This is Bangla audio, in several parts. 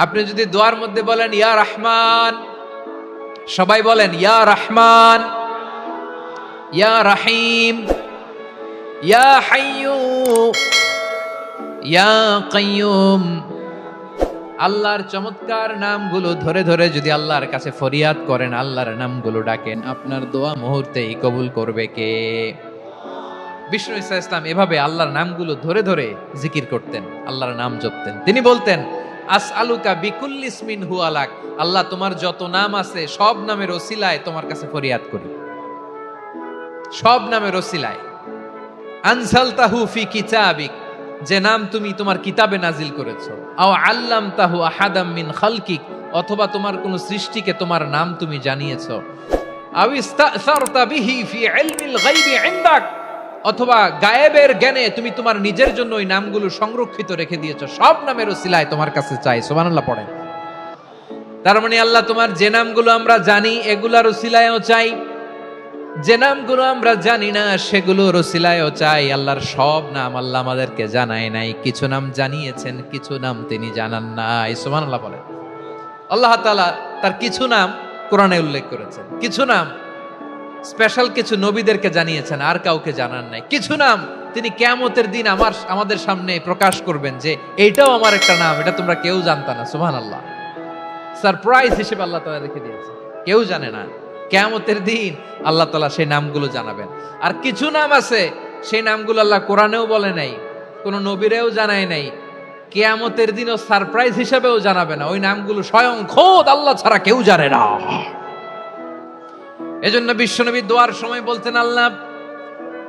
আপনি যদি দোয়ার মধ্যে বলেন ইয়া রহমান, সবাই বলেন ইয়া রহমান, ইয়া রহিম, ইয়া হাইয়্যু, ইয়া কাইয়্যুম, আল্লাহর চমৎকার নামগুলো ধরে ধরে যদি আল্লাহর কাছে ফরিয়াদ করেন, আল্লাহর নামগুলো ডাকেন, আপনার দোয়া মুহূর্তেই কবুল করবে কে? বিষ্ণু ঈসা ইসলাম এভাবে আল্লাহর নামগুলো ধরে ধরে জিকির করতেন, আল্লাহর নাম জপতেন। তিনি বলতেন আসআলুকা বিকুল্লি ইসমিন হুয়া লাক, আল্লাহ তোমার যত নাম আছে সব নামের ওসিলায় তোমার কাছে ফরিয়াদ করি, সব নামের ওসিলায়। আনজালতাহু ফি কিতাবিক, যে নাম তুমি তোমার কিতাবে নাজিল করেছো। আও আল্লামতাহু আহাদাম মিন খালকিক, অথবা তোমার কোন সৃষ্টিকে তোমার নাম তুমি জানিয়েছো। আও ইস্তাসারতা বিহি ফি ইলমিল গায়বি ইনদাক, অথবা গায়েবের জ্ঞানে তুমি তোমার নিজের জন্য ওই নামগুলো সংরক্ষিত রেখে দিয়েছো। সব নামের ওসিলায় তোমার কাছে চাই। সুবহানাল্লাহ পড়েন। তার মানে আল্লাহ তোমার যে নামগুলো আমরা জানি এগুলার ওসিলায়ও চাই, যে নামগুলো আমরা জানি না সেগুলোর ওসিলায়ও চাই। আল্লাহর সব নাম আল্লাহ আমাদেরকে জানায় নাই, কিছু নাম জানিয়েছেন, কিছু নাম তিনি জানান নাই। সুবহানাল্লাহ বলেন। আল্লাহ তাআলা তার কিছু নাম কোরআনে উল্লেখ করেছেন, কিছু নাম স্পেশাল কিছু নবীদেরকে জানিয়েছেন, আর কাউকে জানান নাই। কিছু নাম তিনি কিয়ামতের দিন আমাদের সামনে প্রকাশ করবেন যে এইটাও আমার একটা নাম, এটা তোমরা কেউ জানতা না। সুবহানাল্লাহ, সারপ্রাইজ হিসেবে আল্লাহ তাআলা রেখে দিয়েছে, কেউ জানে না। কিয়ামতের দিন আল্লাহ তাআলা সেই নামগুলো জানাবেন। আর কিছু নাম আছে সেই নামগুলো আল্লাহ কোরআনেও বলে নাই, কোন নবীরেও জানায় নাই, কিয়ামতের দিনও সারপ্রাইজ হিসেবেও জানাবে না। ওই নামগুলো স্বয়ং খোদ আল্লাহ ছাড়া কেউ জানে না। এজন্য বিশ্বনবী দোয়ার সময় বলতেন, আল্লাহ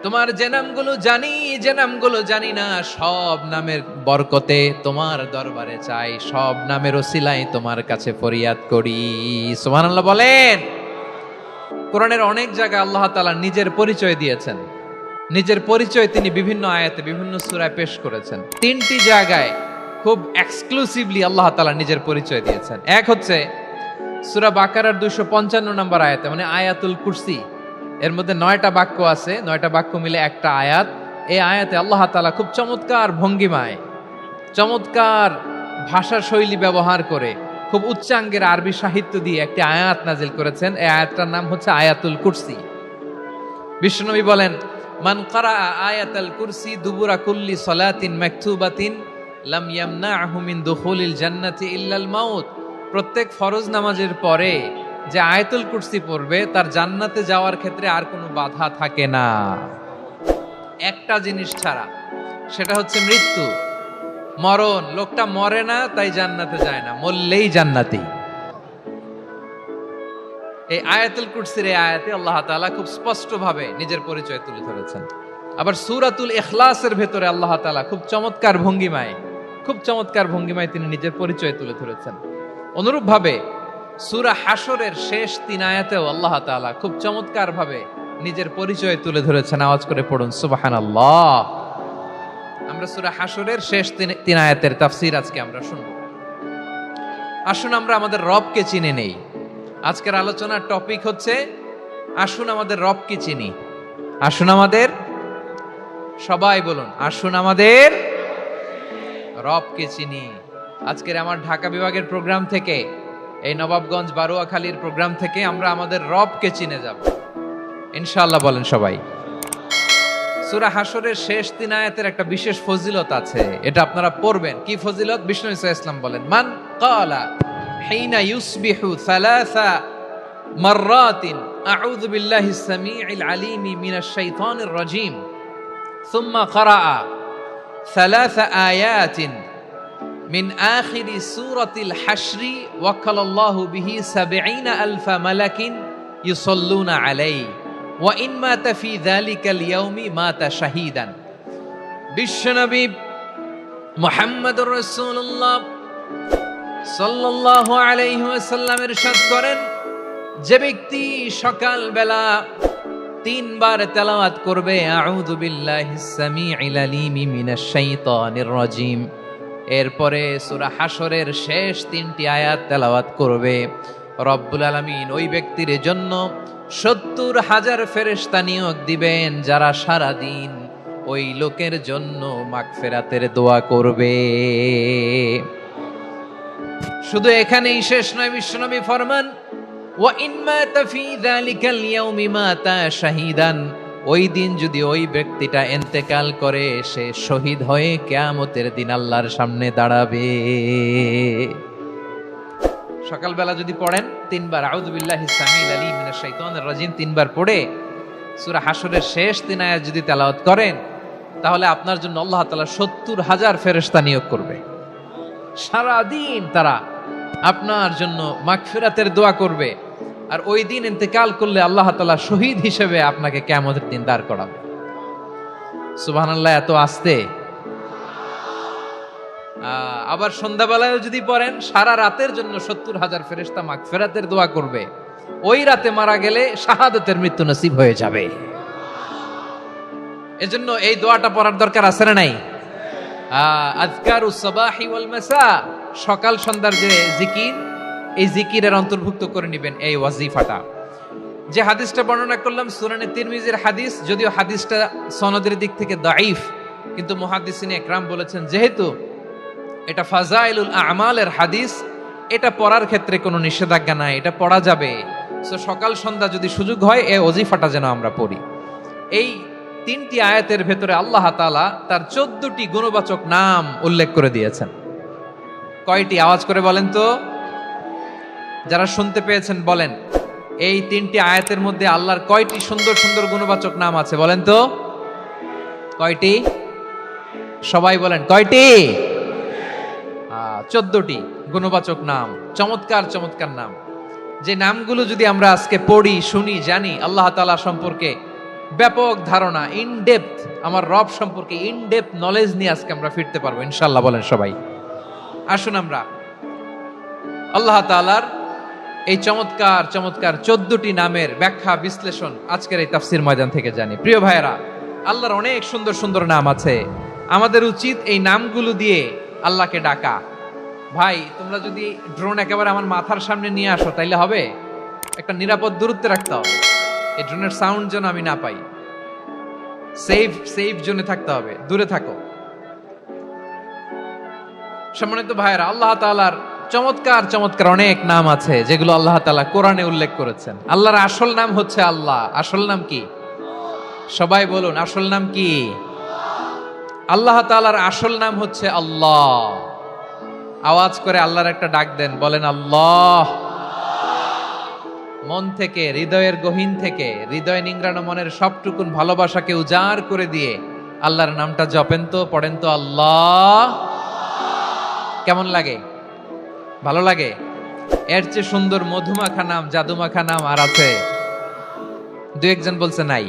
তোমার যে নামগুলো জানি, যে নামগুলো জানি না, সব নামের বরকতে তোমার দরবারে চাই, সব নামের ওসিলায় তোমার কাছে ফরিয়াদ করি। সুবহানাল্লাহ বলেন। কোরআনের অনেক জায়গায় আল্লাহ তাআলা নিজের পরিচয় দিয়েছেন, নিজের পরিচয় তিনি বিভিন্ন আয়াতে বিভিন্ন সূরায় পেশ করেছেন। তিনটি জায়গায় খুব এক্সক্লুসিভলি আল্লাহ তাআলা নিজের পরিচয় দিয়েছেন। এক হচ্ছে সূরা বাকারার 255 নম্বর আয়াতে, মানে আয়াতুল কুরসি, এর মধ্যে 9টা বাক্য আছে, 9টা বাক্য মিলে একটা আয়াত। এই আয়াতে আল্লাহ তাআলা খুব চমৎকার ভঙ্গিমায়, চমৎকার ভাষা শৈলী ব্যবহার করে, খুব উচ্চাঙ্গের আরবি সাহিত্য দিয়ে একটি আয়াত নাজিল করেছেন। এই আয়াতটার নাম হচ্ছে আয়াতুল কুরসি। বিশ্বনবী বলেন, মান ক্বারাআ আয়াতাল কুরসি দুবুরা কুল্লি সালাতিন মাকতুবাতিন লাম ইয়ামনাহু মিন দুখুলিল জান্নাতি ইল্লাল মাউত, প্রত্যেক ফরজ নামাজের পরে যে আয়াতুল কুরসি পড়বে তার জান্নাতে যাওয়ার ক্ষেত্রে আর কোনো বাধা থাকে না, একটা জিনিস ছাড়া, সেটা হচ্ছে মৃত্যু, মরণ। লোকটা মরে না তাই জান্নাতে যায় না, মরলেই জান্নাতি। এই আয়াতুল কুরসির এই আয়াতে আল্লাহ তাআলা খুব স্পষ্টভাবে নিজের পরিচয় তুলে ধরেছেন। আবার সূরাতুল ইখলাসের ভেতরে আল্লাহ তাআলা খুব চমৎকার ভঙ্গিমায়, খুব চমৎকার ভঙ্গিমায় তিনি নিজের পরিচয় তুলে ধরেছেন। অনুরূপভাবে সূরা হাশরের শেষ 3 আয়াতেও আল্লাহ তাআলা খুব চমৎকার ভাবে নিজের পরিচয় তুলে ধরেছেন। আওয়াজ করে পড়ুন সুবহানাল্লাহ। আমরা সূরা হাশরের শেষ 3 আয়াতের তাফসীর আজকে আমরা শুনব। আসুন আমরা আমাদের রবকে চিনে নেই। আজকের আলোচনার টপিক হচ্ছে আসুন আমাদের রবকে চিনি। আসুন আমাদের, সবাই বলুন, আসুন আমাদের রবকে চিনি। আজকের আমার ঢাকা বিভাগের প্রোগ্রাম থেকে, এই নবাবগঞ্জ বারুয়াখালীর প্রোগ্রাম থেকে আমরা আমাদের রবকে চিনে যাব ইনশাআল্লাহ। বলেন সবাই। সূরা হাশরের শেষ 3 আয়াতের একটা বিশেষ ফজিলত আছে, এটা আপনারা পড়বেন। কি ফজিলত? বিষ্ণু ঈসা ইসলাম বলেন, মান ক্বালা হিনা ইউসবিহু সালাসা মাররাতিন আউযু বিল্লাহিস সামিউল আলিমি মিনাশ শাইতানির রাজীম সুম্মা ক্বারাআ সালাসা আয়াতিন মিন আখিরি সূরাতিল হাশরি ওয়াক্কালাল্লাহু বিহি ৭০,০০০ মালাকিন ইউসাল্লুনা আলাইহি ওয়া ইন মাতা ফি যালিকাল ইয়াউমি মাতা শাহীদান। বিশ্বনবী মুহাম্মদুর রাসূলুল্লাহ সাল্লাল্লাহু আলাইহি ওয়াসাল্লাম ইরশাদ করেন, যে ব্যক্তি সকাল বেলা 3 বার তেলাওয়াত করবে আউযু বিল্লাহিস সামিউল আলিমি মিনাশ শাইতানির রাজীম, এরপরে সূরা হাশরের শেষ 3টি আয়াত তেলাওয়াত করবে, রব্বুল আলামিন ওই ব্যক্তির জন্য ৭০,০০০ ফেরেশতা নিয়োগ দিবেন যারা সারা দিন ওই লোকের জন্য মাগফিরাতের দোয়া করবে। শুধু এখানেই শেষ নয়, বিশ্বনবী ফরমান ওয়া ইন মাতা ফি যালিকাল ইয়াউমি মাতা শাহীদান, ওই দিন যদি ওই ব্যক্তিটা ইন্তেকাল করে সে শহীদ হয়ে কিয়ামতের দিন আল্লাহর সামনে দাঁড়াবে। সকালবেলা যদি পড়েন তিনবার আউযু বিল্লাহিস সামিল আলিম মিনাশ শাইতানির রাজিম তিনবার পড়ে সূরা হাশরের শেষ 3 আয়াত যদি তেলাওয়াত করেন, তাহলে আপনার জন্য আল্লাহ তাআলা 70,000 ফেরেশতা নিয়োগ করবে। সারা দিন তারা আপনার জন্য মাগফিরাতের দোয়া করবে। আর ওই দিন ইন্তেকাল করলে আল্লাহ তাআলা শহীদ হিসেবে আপনাকে কিয়ামতের দিন দাঁড় করাবে। সুবহানাল্লাহ, এত আস্তে। আবার সন্ধ্যাবেলায় যদি পড়েন, সারা রাতের জন্য 70,000 ফেরেশতা মাগফিরাতের দোয়া করবে। ওই রাতে মারা গেলে শাহাদাতের মৃত্যু নসিব হয়ে যাবে। এজন্য এই দোয়াটা পড়ার দরকার আছে না নাই? আযকারুস সাবাহি ওয়াল মাসা, সকাল সন্ধ্যার যে জিকির, এই জিকিরের অন্তর্ভুক্ত করে নেবেন এই ওয়াজিফাটা। যে হাদিসটা বর্ণনা করলাম সুনানে তিরমিজির হাদিস, যদিও হাদিসটা সনদের দিক থেকে দাঈফ, কিন্তু মুহাদ্দিসিনে ইকরাম বলেছেন যেহেতু এটা ফাজাইলুল আমালের হাদিস, এটা পড়ার ক্ষেত্রে কোনো নিষেধাজ্ঞা নাই, এটা পড়া যাবে। সো সকাল সন্ধ্যা যদি সুযোগ হয় এই ওয়াজিফাটা যেন আমরা পড়ি। এই 3টি আয়াতের ভেতরে আল্লাহ তাআলা তার 14টি গুণবাচক নাম উল্লেখ করে দিয়েছেন। কয়টি? আওয়াজ করে বলেন তো, যারা শুনতে পেয়েছেন বলেন। এই 3টি আয়াতের মধ্যে আল্লাহর কয়টি সুন্দর সুন্দর গুণবাচক নাম আছে বলেন তো? কয়টি? সবাই বলেন কয়টি? 14টি গুণবাচক নাম, চমৎকার চমৎকার নাম। যে নামগুলো যদি আমরা আজকে পড়ি, শুনি, জানি, আল্লাহ তাআলা সম্পর্কে ব্যাপক ধারণা, ইন ডেপথ, আমার রব সম্পর্কে ইন ডেপথ নলেজ নিয়ে আজকে আমরা ফিরতে পারবো ইনশাআল্লাহ। বলেন সবাই। আসুন আমরা আল্লাহ তাআলার এই চমৎকার চমৎকার 14টি নামের ব্যাখ্যা বিশ্লেষণ আজকের এই তাফসীর ময়দান থেকে জানি। প্রিয় ভাইয়েরা, আল্লাহর অনেক সুন্দর সুন্দর নাম আছে। আমাদের উচিত এই নামগুলো দিয়ে আল্লাহকে ডাকা। ভাই, তোমরা যদি ড্রোন একেবারে আমার মাথার সামনে নিয়ে আসো তাইলে হবে? একটা নিরাপদ দূরত্বে রাখতে হবে, এই ড্রোনের সাউন্ড যেন আমি না পাই। সেফ জোনে থাকতে হবে, দূরে থাকো। সম্মানিত ভাইয়েরা, আল্লাহ তাআলার চমৎকার চমৎকার অনেক নাম আছে যেগুলো আল্লাহ তাআলা কোরআনে উল্লেখ করেছেন। আল্লাহর আসল নাম হচ্ছে আল্লাহ। আসল নাম কি? সবাই বলুন, আসল নাম কি? আল্লাহ তাআলার আসল নাম হচ্ছে আল্লাহ। আওয়াজ করে আল্লাহর একটা ডাক দেন, বলেন আল্লাহ। মন থেকে, হৃদয়ের গহীন থেকে, হৃদয় নিংড়ানো মনের সবটুকুন ভালোবাসাকে উজাড় করে দিয়ে আল্লাহর নামটা জপেন তো, পড়েন তো আল্লাহ। কেমন লাগে? ভালো লাগে? এর চেয়ে সুন্দর মধুমাখা নাম, জাদুমাখা নাম আর আছে? দু একজন বলছে নাই।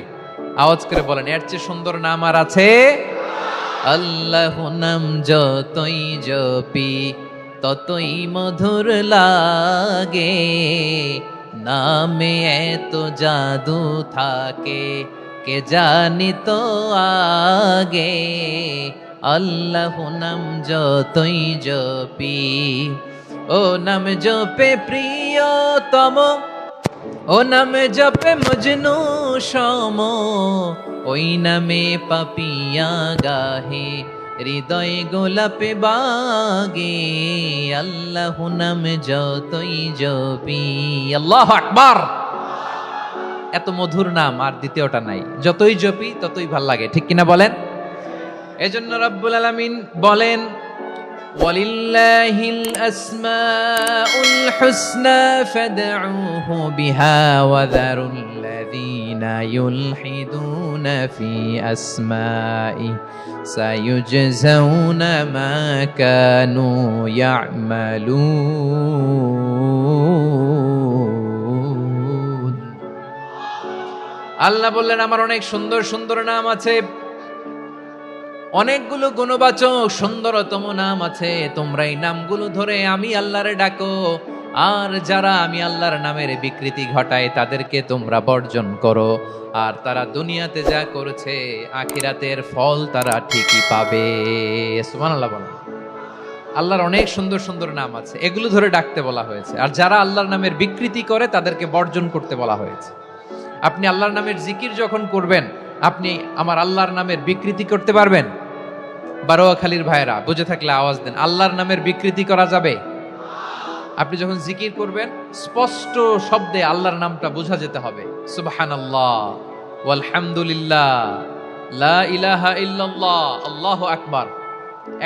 আওয়াজ করে বলেন, এর চেয়ে সুন্দর নাম আর আছে? আল্লাহ নাম যতই জপি ততই মধুর লাগে, নামে এত জাদু থাকে কে জানি তো আগে। আল্লাহ নাম যতই জপি, ও নাম জপে প্রিয়তম, ও নামে জপে মজনু সম, ওই নামে পাপিয়া গাহে হৃদয় গোলাপে বাগে। আল্লাহ নাম যতই জপি। আল্লাহু আকবার। এত মধুর নাম আর দ্বিতীয়টা নাই। যতই জপি ততই ভাল লাগে, ঠিক কিনা বলেন? এজন্য রব্বুল আলামিন বলেন, ওয়ালিল্লাহিল আসমাউল হুসনা ফাদউহু বিহা ওয়া যারুল্লাযীনা ইউলহিদুনা ফি আসমাই সায়ুজজাউনা মা কানু ইয়ামালুন। আল্লাহ বললেন, আমার অনেক সুন্দর সুন্দর নাম আছে, অনেকগুলো গুণবাচক সুন্দরতম নাম আছে। তোমরা এই নামগুলো ধরে আমি আল্লাহরে ডাকো, আর যারা আমি আল্লাহর নামের বিকৃতি ঘটায় তাদেরকে তোমরা বর্জন করো। আর তারা দুনিয়াতে যা করেছে আখিরাতের ফল তারা ঠিকই পাবে। সুবহানাল্লাহ বলেন। আল্লাহর অনেক সুন্দর সুন্দর নাম আছে, এগুলো ধরে ডাকতে বলা হয়েছে। আর যারা আল্লাহর নামের বিকৃতি করে তাদেরকে বর্জন করতে বলা হয়েছে। আপনি আল্লাহর নামের জিকির যখন করবেন, আপনি আমার আল্লাহর নামের বিকৃতি করতে পারবেন? বারোয়াখালীর ভাইয়েরা বুঝে থাকলে আওয়াজ দেন, আল্লাহর নামের বিকৃতি করা যাবে? আপনি যখন জিকির করবেন স্পষ্ট শব্দে আল্লাহর নামটা বোঝা যেতে হবে। সুবহানাল্লাহ, ওয়ালহামদুলিল্লাহ, লা ইলাহা ইল্লাল্লাহ, আল্লাহু আকবার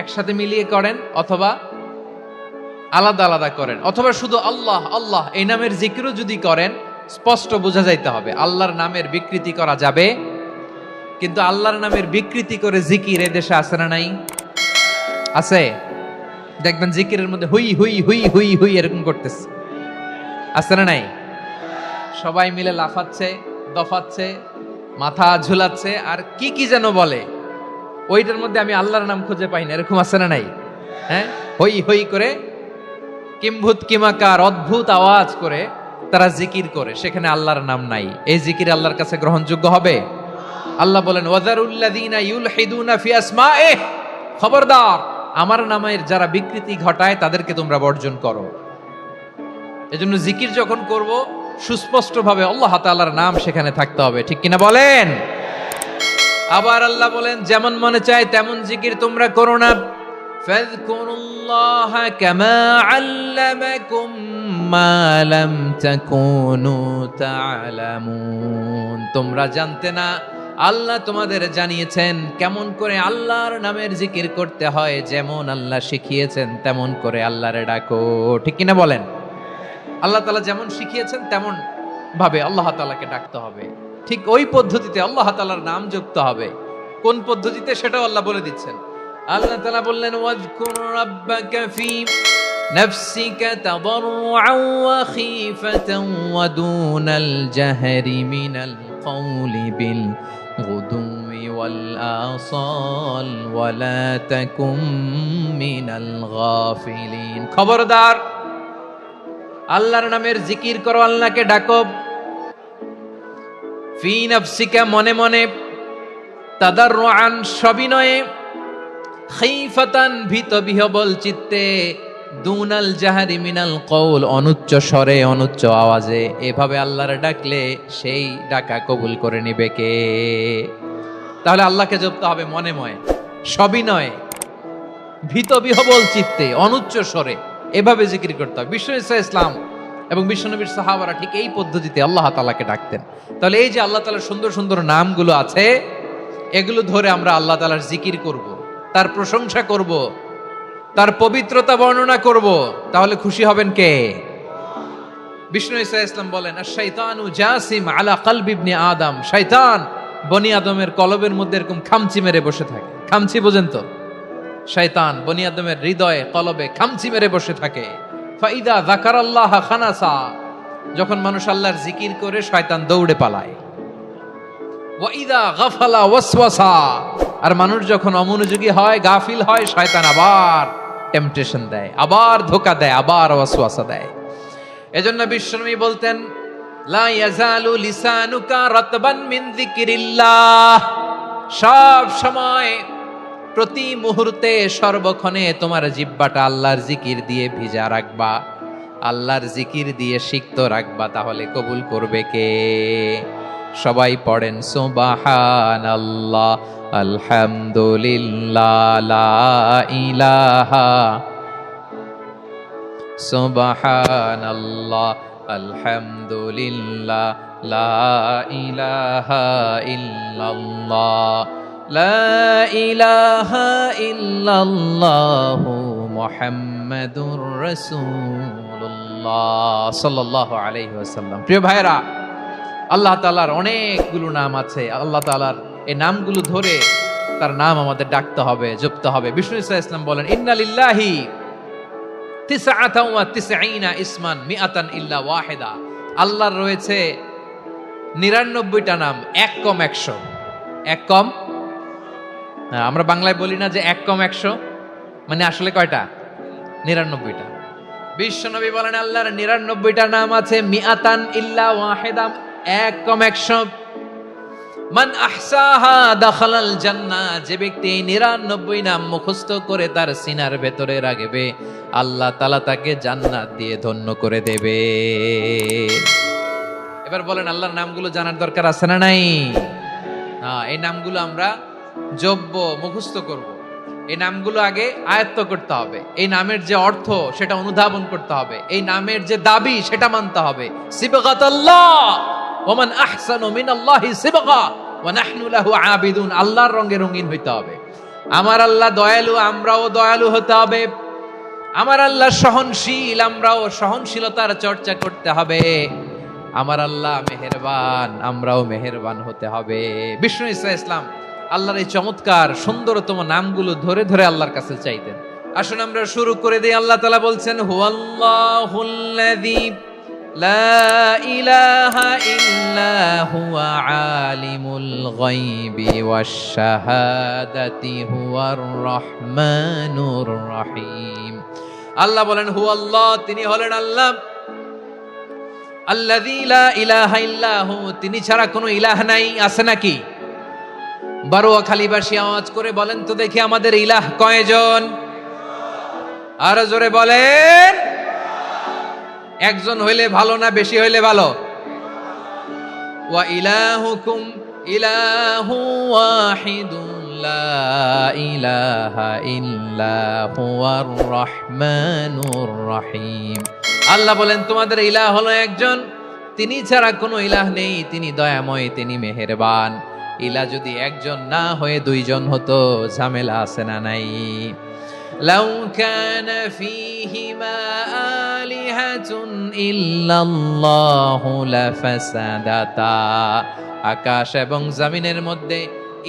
একসাথে মিলিয়ে করেন, অথবা আলাদা আলাদা করেন, অথবা শুধু আল্লাহ আল্লাহ এই নামের জিকিরও যদি করেন স্পষ্ট বোঝা যাইতে হবে। আল্লাহর নামের বিকৃতি করা যাবে, কিন্তু আল্লাহর নামের বিকৃতি করে জিকির এ দেশে আছে না নাই? আছে। দেখবেন জিকিরের মধ্যে হুই হুই হুই হুই হুই এরকম করতেছে, আছে না নাই? সবাই মিলে লাফাচ্ছে, দফাচ্ছে, মাথা ঝুলাচ্ছে, আর কি কি যেন বলে, ওইটার মধ্যে আমি আল্লাহর নাম খুঁজে পাই না, এরকম আছে না নাই? হ্যাঁ, হই হই করে কিম্ভূত কিমাকার অদ্ভুত আওয়াজ করে তারা জিকির করে, সেখানে আল্লাহর নাম নাই। এই জিকির আল্লাহর কাছে গ্রহণযোগ্য হবে? আল্লাহ বলেন ওয়াযারুল্লাযীনা ইউলহিদুনা ফি আসমাইহি, খবরদার আমার নামের যারা বিকৃতি ঘটায় তাদেরকে তোমরা বর্জন করো। এজন্য জিকির যখন করব সুস্পষ্টভাবে আল্লাহ তাআলার নাম সেখানে থাকতে হবে, ঠিক কিনা বলেন? আবার আল্লাহ বলেন যেমন মনে চায় তেমন জিকির তোমরা করো না। ফাযকুরুল্লাহা কামা আল্লামাকুম মা লাম তাকুনু তা'লামুন, তোমরা জানতে না, আল্লাহ তোমাদের জানিয়েছেন কেমন করে আল্লাহর নামের জিকির করতে হয়, যেমন আল্লাহ শিখিয়েছেন তেমন করে আল্লাহরে ডাকো, ঠিক কিনা বলেন? আল্লাহ তাআলা যেমন শিখিয়েছেন তেমন ভাবে আল্লাহ তাআলাকে ডাকতে হবে, ঠিক ওই পদ্ধতিতে আল্লাহ তাআলার নাম যুক্ত হবে। কোন পদ্ধতিতে সেটাও আল্লাহ বলে দিচ্ছেন। আল্লাহ তাআলা বললেন ওয়াজকুর রাব্বাকা ফি নাফসিকা তাদাররুআন ওয়া খীফাতান ওয়া দুনাল জাহরি মিনাল কওলি বিল গুদুই ওয়াল আসাল ওয়া লা তাকুম মিনাল গাফিলিন, খবরদার আল্লাহর নামের জিকির করো, আল্লাহকে ডাকো। ফি নাফসিকা মনে মনে, তাদাররুআন সবিনয়ে, খাইফাতান ভীত বিহবল চিত্তে, দুনাল জাহারি মিনাল কওল অনুচ্চ স্বরে অনুচ্চ আওয়াজে। এভাবে আল্লাহর ডাকলে সেই ডাকা কবুল করে নিবে কে? তাহলে আল্লাহকে জপতে হবে মনে মনে, সবিনয়ে, ভীত বিহবল চিত্তে, অনুচ্চ স্বরে, এভাবে জিকির করতে হবে। বিশ্ব ইসলাম এবং বিশ্বনবীর সাহাবারা ঠিক এই পদ্ধতিতে আল্লাহ তাআলাকে ডাকতেন। তাহলে এই যে আল্লাহ তাআলার সুন্দর সুন্দর নামগুলো আছে, এগুলো ধরে আমরা আল্লাহ তাআলার জিকির করব, তার প্রশংসা করব, তার পবিত্রতা বর্ণনা করব, তাহলে খুশি হবেন কে? বিষ্ণু ঈসা ইসলাম বলেন আশ-শাইতানু জাসিম আলা কলবি ইবনে আদম, শয়তান বনি আদমের কলবের মধ্যে এরকম খামচি মেরে বসে থাকে। খামচি বোঝেন তো? শয়তান বনি আদমের হৃদয়ে কলবে খামচি মেরে বসে থাকে। ফাইদা যাকারাল্লাহ খানাসা, যখন মানুষ আল্লাহর জিকির করে শয়তান দৌড়ে পালায়। ওয়াইদা গাফালা ওয়াসওয়াসা, আর মানুষ যখন অমনোযোগী হয়, গাফিল হয়, শয়তান আবার টেম্পটেশন দেয়, আবার ধোঁকা দেয়, আবার ওয়াসওয়াসা দেয়। এজন্য বিশ্বনবী বলতেন লা ইয়াজালু লিসানুকা রাতবান মিন যিকরিল্লাহ, সব সময় প্রতি মুহূর্তে সর্বক্ষণে তোমার জিহ্বাটা আল্লাহর জিকির দিয়ে ভিজা রাখবা, আল্লাহর জিকির দিয়ে সিক্ত রাখবা, তাহলে কবুল করবে কে? সবাই পড়েন সুবহানাল্লাহ, আলহামদুলিল্লাহ, লা ইলাহা, সুবহানাল্লাহ, আলহামদুলিল্লাহ, লা ইলাহা ইল্লাল্লাহ, লা ইলাহা ইল্লাল্লাহু মুহাম্মাদুর রাসূলুল্লাহ সাল্লাল্লাহু আলাইহি ওয়াসাল্লাম। প্রিয় ভাইরা, আল্লাহ তাআলার অনেকগুলো নাম আছে। আল্লাহ তাআলার এই নামগুলো ধরে তার নাম আমাদের ডাকতে হবে, জপতে হবে। বিষ্ণু ইসলাম বলেন ইন্না লিল্লাহি তিসআতান ওয়া তিসঈনা ইসমান মিআতান ইল্লা ওয়াহিদা, আল্লাহর রয়েছে 99টা নাম, এক কম 100। এক কম, আমরা বাংলায় বলি না যে এক কম 100, মানে আসলে কয়টা? 99টা। বিশ্বনবী বলেন আল্লাহর 99টা নাম আছে, মিআতান ইল্লা ওয়াহিদা, এক কম 100। মান আহসাহা দাখালাল জান্নাহ, যে ব্যক্তি 99 নাম মুখস্থ করে তার সিনার ভেতরে রাখবে, আল্লাহ তাআলা তাকে জান্নাত দিয়ে ধন্য করে দেবে। এবার বলেন আল্লাহর নামগুলো জানার দরকার আছে না নাই? এই নামগুলো আমরা জপবো, মুখস্থ করব। এই নামগুলো আগে আয়ত্ত করতে হবে, এই নামের যে অর্থ সেটা অনুধাবন করতে হবে, এই নামের যে দাবি সেটা মানতে হবে। সিবগাতাল্লাহ ওয়া মান আহসানু মিনাল্লাহি সিবগা ওয়া নাহনু লাহু আবিদুন। আল্লাহর রঙে রঙিন হইতে হবে। আমার আল্লাহ দয়ালু, আমরাও দয়ালু হতে হবে। আমার আল্লাহ সহনশীল, আমরাও সহনশীলতার চর্চা করতে হবে। আমার আল্লাহ মেহেরবান, আমরাও মেহেরবান হতে হবে। বিষ্ণু ঈসা ইসলাম আল্লাহর এই চমৎকার সুন্দরতম নামগুলো ধরে ধরে আল্লাহর কাছে চাইতেন। আসুন আমরা শুরু করে দিই। আল্লাহ তাআলা বলছেন, হুয়াল্লাহুল্লাযী লা ইলাহা ইল্লা হুয়া আলিমুল গায়বি ওয়াশ শাহাদাতি হুয়ার রহমানুর রহিম। আল্লাহ বলেন হুয়াল্লাহ, তিনি হলেন আল্লাহ। আল্লাযী লা ইলাহা ইল্লা হু, তিনি ছাড়া কোনো ইলাহ নাই। আছে নাকি? বারোয়াখালীবাসী আওয়াজ করে বলেন তো দেখি, আমাদের ইলাহ কয়জন? আরো জোরে বলেন। একজন হইলে ভালো না বেশি হইলে ভালো? ওয়া ইলাহুকুম ইলাহু ওয়াহিদুন লা ইলাহা ইল্লা হুয়ার রহমানুর রহিম। আল্লাহ বলেন তোমাদের ইলাহ হলো একজন, তিনি ছাড়া কোনো ইলাহ নেই, তিনি দয়াময়, তিনি মেহেরবান। ইলাহ যদি একজন না হয়ে দুইজন হতো, ঝামেলা আছে না নাই? লাউ কানা ফীহিমা আলিহাতুন ইল্লাল্লাহু লাফাসাদাতা। আকাশ এবং জমিনের মধ্যে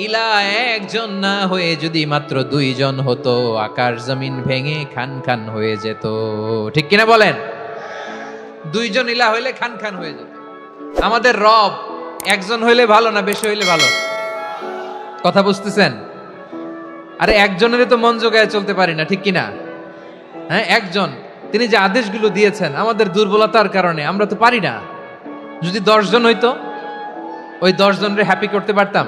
ইলাহ একজন না হয়ে যদি মাত্র দুইজন হতো, আকাশ জমিন ভেঙে খান খান হয়ে যেত। ঠিক কিনা বলেন? দুইজন ইলাহ হইলে খান খান হয়ে যেত। আমাদের রব একজন হইলে ভালো না বেশি হইলে ভালো? কথা বুঝতেছেন? আরে একজনের তো মন জোগায় চলতে পারি না, ঠিক কিনা? হ্যাঁ, একজন, তিনি যে আদেশগুলো দিয়েছেন আমাদের দুর্বলতার কারণে আমরা তো পারি না। যদি 10 জন হইতো, ওই 10 জনরে হ্যাপি করতে পারতাম,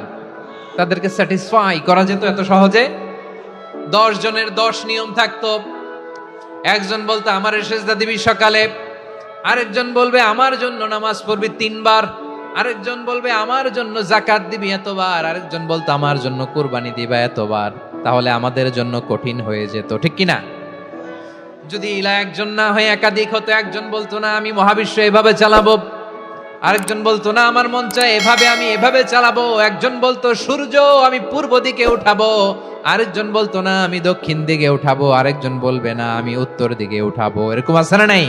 তাদেরকে স্যাটিসফাই করা যেত এত সহজে। 10 জনের 10 নিয়ম থাকতো। একজন বলতো আমারে সেজদা দিবি সকালে, আরেকজন বলবে আমার জন্য নামাজ পড়বি 3 বার, আরেকজন বলবে আমার জন্য যাকাত দিবি এতবার, আরেকজন বলতো আমার জন্য কুরবানি দিবা এতবার। তাহলে আমাদের জন্য কঠিন হয়ে যেত, ঠিক কিনা? যদি ইলাহ একজন না হয়ে একাধিক হতো, একজন বলতো না আমি মহাবিশ্ব এভাবে চালাবো, আরেকজন বলতো না আমার মন চায় এভাবে, আমি এভাবে চালাবো, একজন বলতো সূর্য আমি পূর্ব দিকে উঠাবো, আরেকজন বলতো না আমি দক্ষিণ দিকে উঠাবো, আরেকজন বলবে না আমি উত্তর দিকে উঠাবো। এরকম আছে না নাই?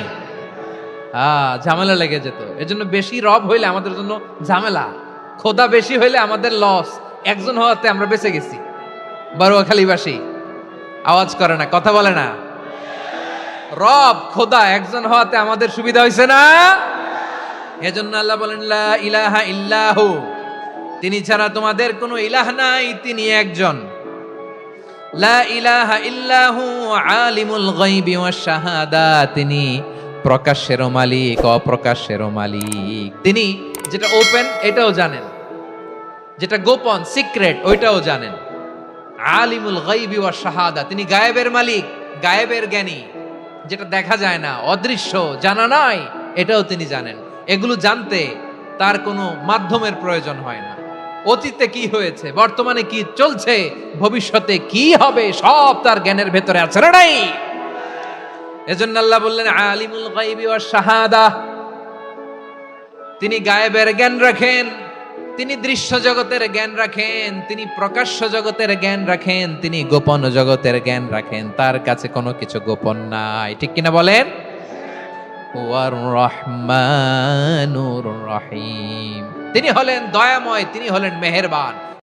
ঝামেলা লেগে যেত। এজন্য বেশি রব হইলে আমাদের জন্য ঝামেলা, খোদা বেশি হইলে আমাদের লস। একজন হওয়াতে আমরা বেঁচে গেছি। বারোয়াখালীবাসী আওয়াজ করে না, কথা বলে না। রব খোদা একজন হওয়াতে আমাদের সুবিধা হয়েছে না? এজন্য আল্লাহ বলেন লা ইলাহা ইল্লাহু, তিনি ছাড়া তোমাদের কোনো ইলাহ নাই, তিনি একজন। লা ইলাহা ইল্লাহু আলিমুল গায়বি ওয়াশ শাহাদা, তিনি প্রকাশেরও মালিক, অপ্রকাশেরও মালিক। তিনি যেটা ওপেন এটাও জানেন, যেটা গোপন সিক্রেট ওইটাও জানেন। আলিমুল গায়বি ওয়াশ শাহাদা, তিনি গায়েবের মালিক, গায়েবের জ্ঞানী, যেটা দেখা যায় না, অদৃশ্য, জানা নাই, এটাও তিনি জানেন। এগুলো জানতে তার কোনো মাধ্যমের প্রয়োজন হয় না। অতীতে কি হয়েছে, বর্তমানে কি চলছে, ভবিষ্যতে কি হবে, সব তার জ্ঞানের ভেতরে আছে না নাই? এজন্য আল্লাহ বললেন আলিমুল গায়বি ওয়াশ শাহাদা, তিনি গায়েবের জ্ঞান রাখেন, তিনি দৃশ্য জগতের জ্ঞান রাখেন, তিনি প্রকাশ্য জগতের জ্ঞান রাখেন, তিনি গোপন জগতের জ্ঞান রাখেন। তার কাছে কোনো কিছু গোপন নাই, ঠিক কিনা বলেন? ওয়ার রহমানুর রহিম, তিনি হলেন দয়াময়, তিনি হলেন মেহেরবান।